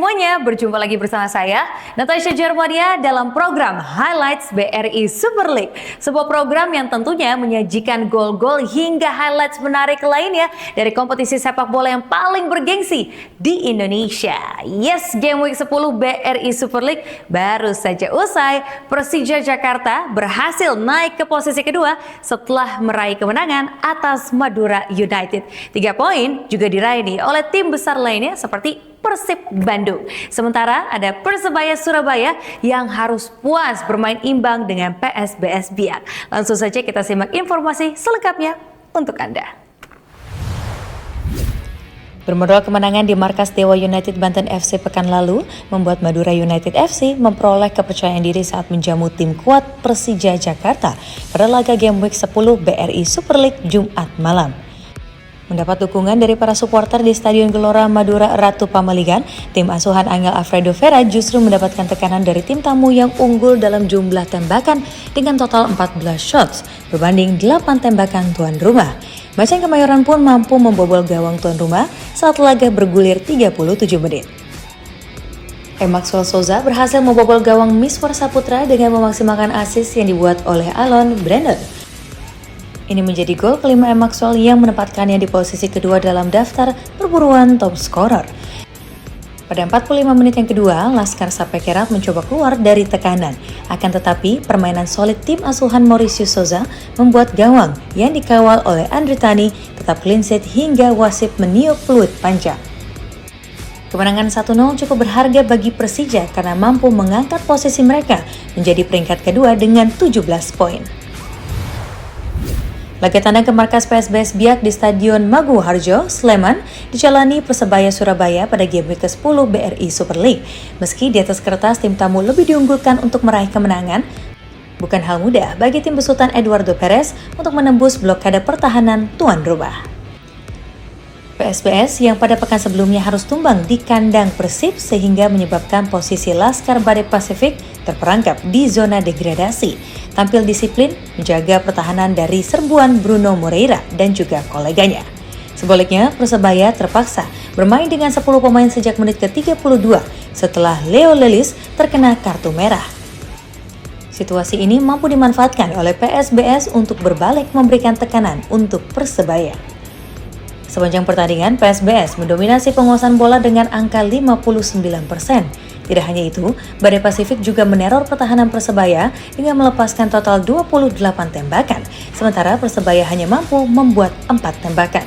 semuanya, berjumpa lagi bersama saya, Natasha Jarwania dalam program Highlights BRI Super League. Sebuah program yang tentunya menyajikan gol-gol hingga highlights menarik lainnya dari kompetisi sepak bola yang paling bergengsi di Indonesia. Yes, Game Week 10 BRI Super League baru saja usai. Persija Jakarta berhasil naik ke posisi kedua setelah meraih kemenangan atas Madura United. 3 poin juga diraih oleh tim besar lainnya seperti Persib Bandung. Sementara ada Persebaya Surabaya yang harus puas bermain imbang dengan PSBS Biak. Langsung saja kita simak informasi selengkapnya untuk Anda. Bermodal kemenangan di markas Dewa United Banten FC pekan lalu membuat Madura United FC memperoleh kepercayaan diri saat menjamu tim kuat Persija Jakarta pada laga Game Week 10 BRI Super League Jumat malam. Mendapat dukungan dari para supporter di Stadion Gelora Madura Ratu Pamaligan, tim asuhan Angel Alfredo Vera justru mendapatkan tekanan dari tim tamu yang unggul dalam jumlah tembakan dengan total 14 shots berbanding 8 tembakan tuan rumah. Macan Kemayoran pun mampu membobol gawang tuan rumah saat laga bergulir 37 menit. Maxwell Souza berhasil membobol gawang Miswar Saputra dengan memaksimalkan assist yang dibuat oleh Alon Brandon. Ini menjadi gol kelima Maxwell yang menempatkannya di posisi kedua dalam daftar perburuan top scorer. Pada 45 menit yang kedua, Laskar Sapekerat mencoba keluar dari tekanan. Akan tetapi, permainan solid tim asuhan Mauricio Souza membuat gawang yang dikawal oleh Andre Tani tetap clean sheet hingga wasit meniup peluit panjang. Kemenangan 1-0 cukup berharga bagi Persija karena mampu mengangkat posisi mereka menjadi peringkat kedua dengan 17 poin. Laga tandang ke markas PSBS Biak di Stadion Maguwo Harjo, Sleman, dijalani Persebaya Surabaya pada Game Week ke-10 BRI Super League. Meski di atas kertas tim tamu lebih diunggulkan untuk meraih kemenangan, bukan hal mudah bagi tim besutan Eduardo Perez untuk menembus blokade pertahanan tuan rumah. PSBS yang pada pekan sebelumnya harus tumbang di kandang Persib sehingga menyebabkan posisi Laskar Badai Pasifik terperangkap di zona degradasi. Tampil disiplin menjaga pertahanan dari serbuan Bruno Moreira dan juga koleganya. Sebaliknya, Persebaya terpaksa bermain dengan 10 pemain sejak menit ke-32 setelah Leo Lelis terkena kartu merah. Situasi ini mampu dimanfaatkan oleh PSBS untuk berbalik memberikan tekanan untuk Persebaya. Sepanjang pertandingan, PSBS mendominasi penguasaan bola dengan angka 59%. Tidak hanya itu, Badai Pasifik juga meneror pertahanan Persebaya dengan melepaskan total 28 tembakan, sementara Persebaya hanya mampu membuat 4 tembakan.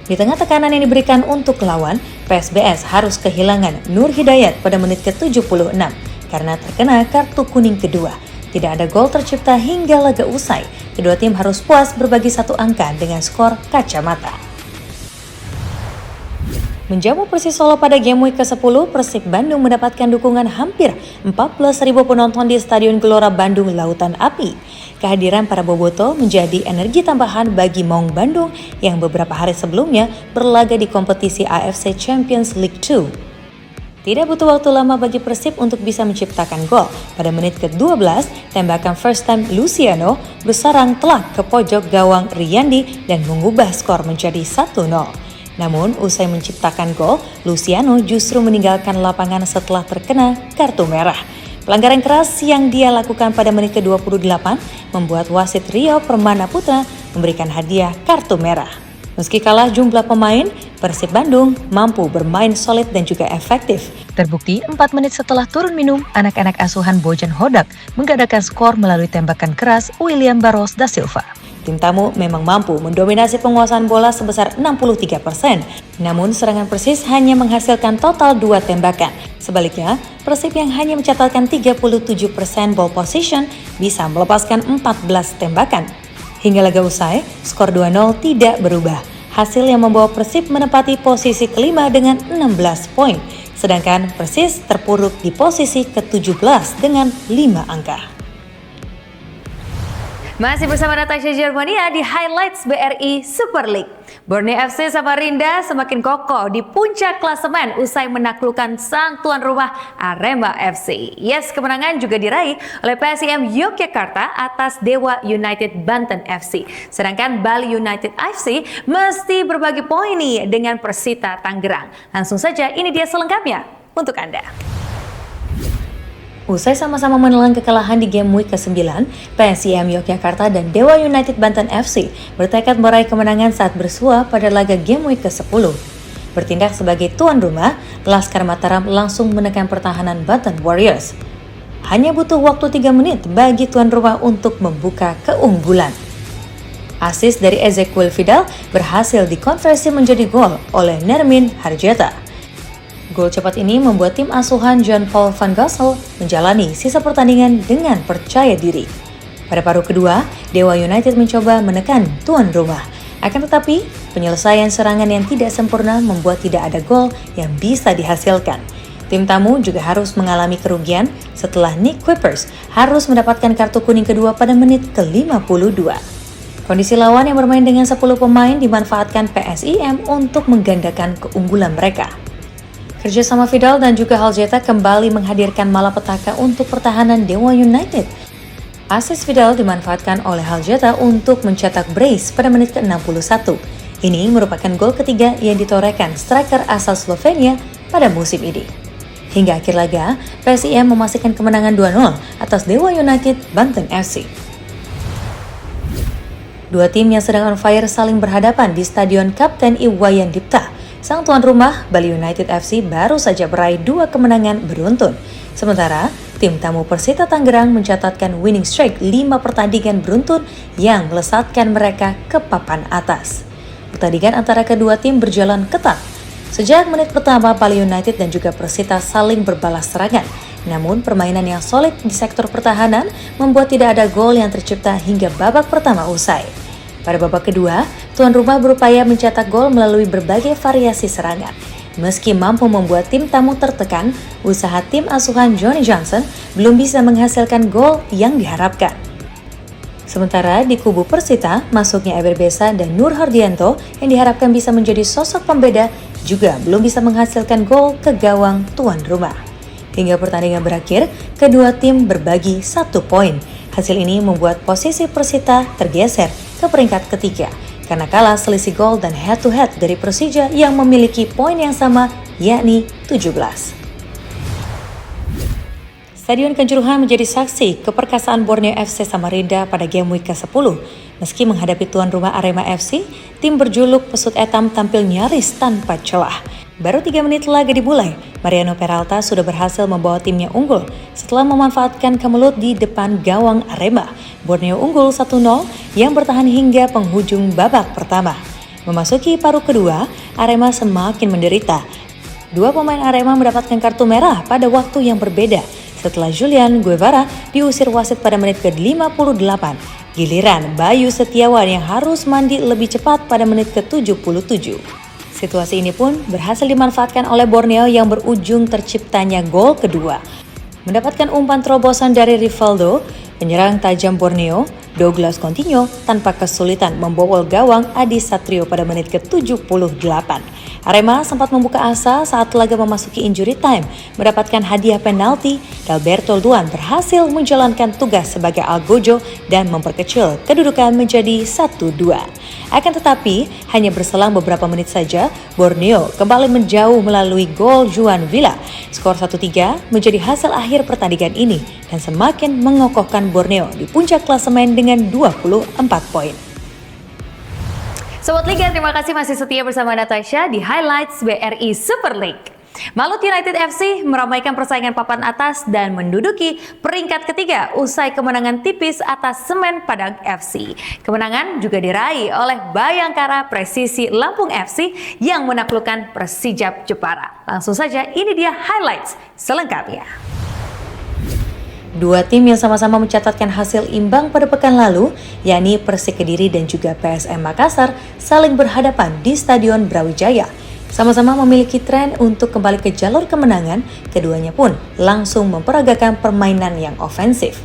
Di tengah tekanan yang diberikan untuk lawan, PSBS harus kehilangan Nur Hidayat pada menit ke-76 karena terkena kartu kuning kedua. Tidak ada gol tercipta hingga laga usai. Kedua tim harus puas berbagi satu angka dengan skor kacamata. Menjamu Persis Solo pada Game Week ke-10, Persib Bandung mendapatkan dukungan hampir 14.000 penonton di Stadion Gelora Bandung Lautan Api. Kehadiran para boboto menjadi energi tambahan bagi Maung Bandung yang beberapa hari sebelumnya berlaga di kompetisi AFC Champions League 2. Tidak butuh waktu lama bagi Persib untuk bisa menciptakan gol. Pada menit ke-12, tembakan first time Luciano bersarang telak ke pojok gawang Riyandi dan mengubah skor menjadi 1-0. Namun, usai menciptakan gol, Luciano justru meninggalkan lapangan setelah terkena kartu merah. Pelanggaran keras yang dia lakukan pada menit ke-28 membuat wasit Rio Permana Putra memberikan hadiah kartu merah. Meski kalah jumlah pemain, Persib Bandung mampu bermain solid dan juga efektif. Terbukti 4 menit setelah turun minum, anak-anak asuhan Bojan Hodak menggadaikan skor melalui tembakan keras William Barros da Silva. Tim tamu memang mampu mendominasi penguasaan bola sebesar 63%. Namun serangan Persis hanya menghasilkan total 2 tembakan. Sebaliknya, Persib yang hanya mencatatkan 37% ball position bisa melepaskan 14 tembakan. Hingga laga usai, skor 2-0 tidak berubah. Hasil yang membawa Persib menempati posisi kelima dengan 16 poin. Sedangkan Persis terpuruk di posisi ke-17 dengan 5 angka. Masih bersama Natasha Germania di Highlights BRI Super League. Borneo FC Samarinda semakin kokoh di puncak klasemen usai menaklukkan sang tuan rumah Arema FC. Yes, kemenangan juga diraih oleh PSIM Yogyakarta atas Dewa United Banten FC. Sedangkan Bali United FC mesti berbagi poin nih dengan Persita Tangerang. Langsung saja ini dia selengkapnya untuk Anda. Usai sama-sama menelan kekalahan di game week ke-9, PSIM Yogyakarta dan Dewa United Banten FC bertekad meraih kemenangan saat bersua pada laga game week ke-10. Bertindak sebagai tuan rumah, Laskar Mataram langsung menekan pertahanan Banten Warriors. Hanya butuh waktu 3 menit bagi tuan rumah untuk membuka keunggulan. Assist dari Ezequiel Vidal berhasil dikonversi menjadi gol oleh Nermin Harjeta. Gol cepat ini membuat tim asuhan John Paul van Gassel menjalani sisa pertandingan dengan percaya diri. Pada paruh kedua, Dewa United mencoba menekan tuan rumah. Akan tetapi, penyelesaian serangan yang tidak sempurna membuat tidak ada gol yang bisa dihasilkan. Tim tamu juga harus mengalami kerugian setelah Nick Kuipers harus mendapatkan kartu kuning kedua pada menit ke-52. Kondisi lawan yang bermain dengan 10 pemain dimanfaatkan PSIM untuk menggandakan keunggulan mereka. Kerjasama Vidal dan juga Harjeta kembali menghadirkan malapetaka untuk pertahanan Dewa United. Assist Vidal dimanfaatkan oleh Harjeta untuk mencetak brace pada menit ke-61. Ini merupakan gol ketiga yang ditorehkan striker asal Slovenia pada musim ini. Hingga akhir laga, PSIM memastikan kemenangan 2-0 atas Dewa United Banten FC. Dua tim yang sedang on fire saling berhadapan di Stadion Kapten Iwayan Dipta. Sang tuan rumah, Bali United FC baru saja meraih 2 kemenangan beruntun. Sementara, tim tamu Persita Tangerang mencatatkan winning streak 5 pertandingan beruntun yang melesatkan mereka ke papan atas. Pertandingan antara kedua tim berjalan ketat. Sejak menit pertama, Bali United dan juga Persita saling berbalas serangan. Namun, permainan yang solid di sektor pertahanan membuat tidak ada gol yang tercipta hingga babak pertama usai. Pada babak kedua, tuan rumah berupaya mencetak gol melalui berbagai variasi serangan. Meski mampu membuat tim tamu tertekan, usaha tim asuhan Johnny Johnson belum bisa menghasilkan gol yang diharapkan. Sementara di kubu Persita, masuknya Eber Besa dan Nur Hardianto yang diharapkan bisa menjadi sosok pembeda juga belum bisa menghasilkan gol ke gawang tuan rumah. Hingga pertandingan berakhir, kedua tim berbagi 1 poin. Hasil ini membuat posisi Persita tergeser ke peringkat ketiga karena kalah selisih gol dan head-to-head dari Persija yang memiliki poin yang sama, yakni 17. Stadion Kanjuruhan menjadi saksi keperkasaan Borneo FC Samarinda pada game week ke-10. Meski menghadapi tuan rumah Arema FC, tim berjuluk Pesut Etam tampil nyaris tanpa celah. Baru 3 menit laga dimulai, Mariano Peralta sudah berhasil membawa timnya unggul setelah memanfaatkan kemelut di depan gawang Arema. Borneo unggul 1-0 yang bertahan hingga penghujung babak pertama. Memasuki paruh kedua, Arema semakin menderita. 2 pemain Arema mendapatkan kartu merah pada waktu yang berbeda setelah Julian Guevara diusir wasit pada menit ke-58. Giliran Bayu Setiawan yang harus mandi lebih cepat pada menit ke-77. Situasi ini pun berhasil dimanfaatkan oleh Borneo yang berujung terciptanya gol kedua. Mendapatkan umpan terobosan dari Rivaldo, penyerang tajam Borneo, Douglas Coutinho tanpa kesulitan membobol gawang Adi Satrio pada menit ke-78. Arema sempat membuka asa saat laga memasuki injury time, mendapatkan hadiah penalti. Dalberto Luan berhasil menjalankan tugas sebagai algojo dan memperkecil kedudukan menjadi 1-2. Akan tetapi, hanya berselang beberapa menit saja, Borneo kembali menjauh melalui gol Juan Villa. Skor 1-3 menjadi hasil akhir pertandingan ini dan semakin mengokohkan Borneo di puncak klasemen dengan 24 poin. Sobat Liga, terima kasih masih setia bersama Natasha di Highlights BRI Super League. Malut United FC meramaikan persaingan papan atas dan menduduki peringkat ketiga usai kemenangan tipis atas Semen Padang FC. Kemenangan juga diraih oleh Bayangkara Presisi Lampung FC yang menaklukkan Persijap Jepara. Langsung saja ini dia highlights selengkapnya. Dua tim yang sama-sama mencatatkan hasil imbang pada pekan lalu, yakni Persik Kediri dan juga PSM Makassar, saling berhadapan di Stadion Brawijaya. Sama-sama memiliki tren untuk kembali ke jalur kemenangan, keduanya pun langsung memperagakan permainan yang ofensif.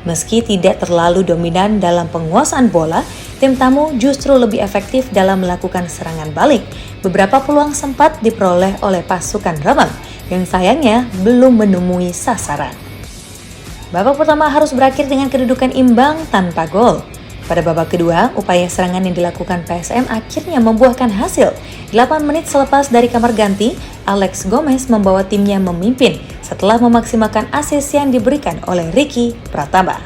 Meski tidak terlalu dominan dalam penguasaan bola, tim tamu justru lebih efektif dalam melakukan serangan balik. Beberapa peluang sempat diperoleh oleh pasukan Rembang, yang sayangnya belum menemui sasaran. Babak pertama harus berakhir dengan kedudukan imbang tanpa gol. Pada babak kedua, upaya serangan yang dilakukan PSM akhirnya membuahkan hasil. 8 menit selepas dari kamar ganti, Alex Gomez membawa timnya memimpin setelah memaksimalkan assist yang diberikan oleh Ricky Pratama.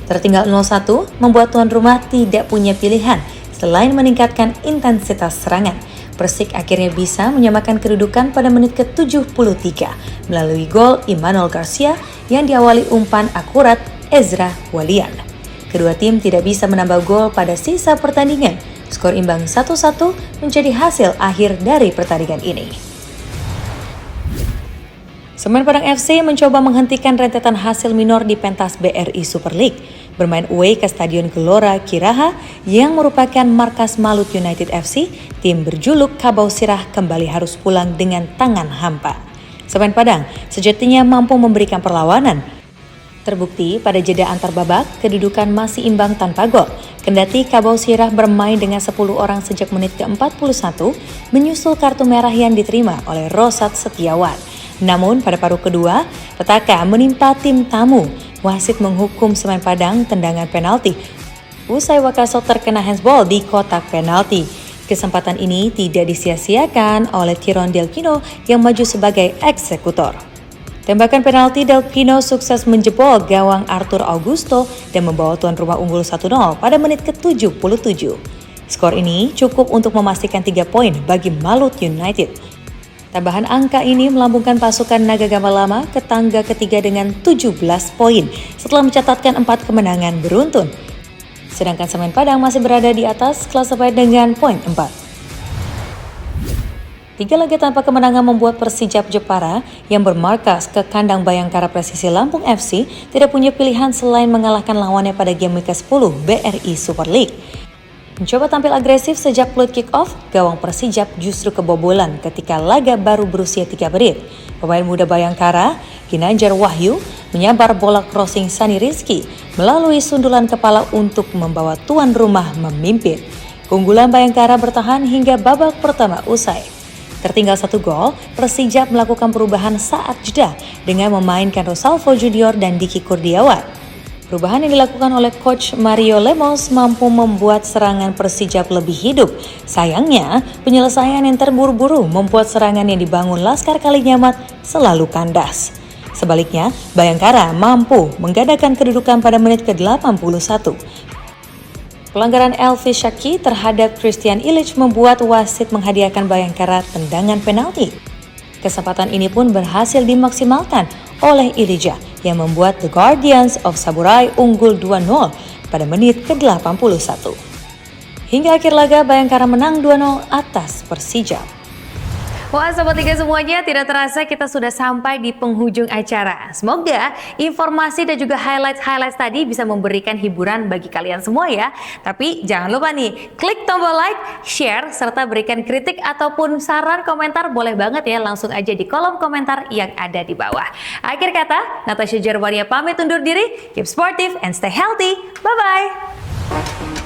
Tertinggal 0-1, membuat tuan rumah tidak punya pilihan selain meningkatkan intensitas serangan. Persik akhirnya bisa menyamakan kedudukan pada menit ke-73 melalui gol Emmanuel Garcia yang diawali umpan akurat Ezra Walian. Kedua tim tidak bisa menambah gol pada sisa pertandingan. Skor imbang 1-1 menjadi hasil akhir dari pertandingan ini. Semen Padang FC mencoba menghentikan rentetan hasil minor di pentas BRI Super League. Bermain away ke Stadion Gelora Kiraha yang merupakan markas Malut United FC, tim berjuluk Kabau Sirah kembali harus pulang dengan tangan hampa. Semen Padang sejatinya mampu memberikan perlawanan. Terbukti pada jeda antar babak, kedudukan masih imbang tanpa gol. Kendati Kabau Sirah bermain dengan 10 orang sejak menit ke-41, menyusul kartu merah yang diterima oleh Rosat Setiawan. Namun pada paruh kedua, petaka menimpa tim tamu. Wasit menghukum Semen Padang tendangan penalti. Usai Wakaso terkena handsball di kotak penalti. Kesempatan ini tidak disia-siakan oleh Tiron Del Pino yang maju sebagai eksekutor. Tembakan penalti Del Pino sukses menjebol gawang Arthur Augusto dan membawa tuan rumah unggul 1-0 pada menit ke-77. Skor ini cukup untuk memastikan 3 poin bagi Malut United. Tambahan angka ini melambungkan pasukan Naga Gamalama ke tangga ketiga dengan 17 poin setelah mencatatkan 4 kemenangan beruntun. Sedangkan Semen Padang masih berada di atas klasemen dengan poin 4. 3 laga tanpa kemenangan membuat Persijap Jepara yang bermarkas ke kandang Bayangkara Presisi Lampung FC tidak punya pilihan selain mengalahkan lawannya pada game week ke-10 BRI Super League. Mencoba tampil agresif sejak peluit kick-off, gawang Persijap justru kebobolan ketika laga baru berusia 3 menit. Pemain muda Bayangkara, Ginanjar Wahyu, menyabar bola crossing Sani Rizky melalui sundulan kepala untuk membawa tuan rumah memimpin. Keunggulan Bayangkara bertahan hingga babak pertama usai. Tertinggal 1 gol, Persijap melakukan perubahan saat jeda dengan memainkan Rosalvo Junior dan Diki Kurniawan. Perubahan yang dilakukan oleh Coach Mario Lemos mampu membuat serangan Persijap lebih hidup. Sayangnya, penyelesaian yang terburu-buru membuat serangan yang dibangun Laskar Kalinyamat selalu kandas. Sebaliknya, Bayangkara mampu menggandakan kedudukan pada menit ke-81. Pelanggaran Elvi Syaki terhadap Christian Illich membuat wasit menghadiahkan Bayangkara tendangan penalti. Kesempatan ini pun berhasil dimaksimalkan oleh Ilija yang membuat The Guardians of Saburai unggul 2-0 pada menit ke-81. Hingga akhir laga Bayangkara menang 2-0 atas Persijap. Wah Sobat Liga semuanya, tidak terasa kita sudah sampai di penghujung acara. Semoga informasi dan juga highlight tadi bisa memberikan hiburan bagi kalian semua ya. Tapi jangan lupa nih, klik tombol like, share, serta berikan kritik ataupun saran komentar boleh banget ya langsung aja di kolom komentar yang ada di bawah. Akhir kata, Natasha Jarwania pamit undur diri, keep sportive and stay healthy. Bye-bye!